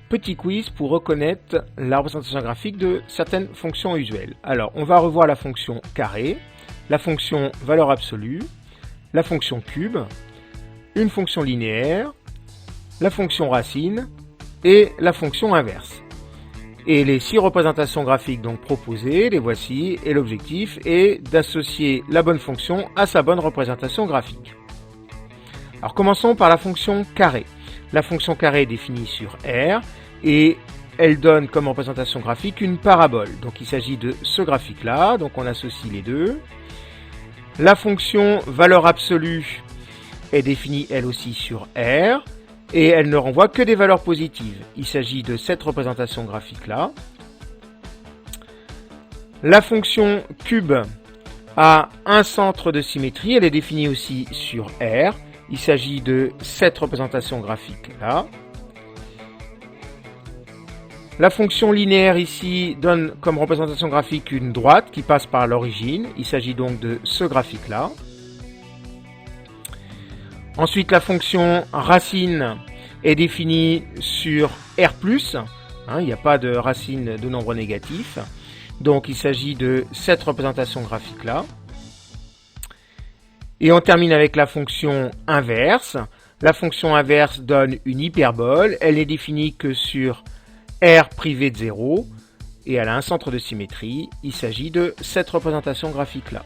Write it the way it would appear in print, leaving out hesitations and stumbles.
petit quiz pour reconnaître la représentation graphique de certaines fonctions usuelles. Alors, on va revoir la fonction carré, la fonction valeur absolue, la fonction cube, une fonction linéaire, la fonction racine et la fonction inverse. Et les 6 représentations graphiques donc proposées, les voici, et l'objectif est d'associer la bonne fonction à sa bonne représentation graphique. Alors commençons par la fonction carré. La fonction carré est définie sur R et elle donne comme représentation graphique une parabole. Donc il s'agit de ce graphique-là, donc on associe les deux. La fonction valeur absolue est définie elle aussi sur R et elle ne renvoie que des valeurs positives. Il s'agit de cette représentation graphique-là. La fonction cube a un centre de symétrie, elle est définie aussi sur R. Il s'agit de cette représentation graphique-là. La fonction linéaire ici donne comme représentation graphique une droite qui passe par l'origine. Il s'agit donc de ce graphique-là. Ensuite, la fonction racine est définie sur R+. Il n'y a pas de racine de nombre négatif. Donc, il s'agit de cette représentation graphique-là. Et on termine avec la fonction inverse. La fonction inverse donne une hyperbole. Elle n'est définie que sur R privé de 0. Et elle a un centre de symétrie. Il s'agit de cette représentation graphique-là.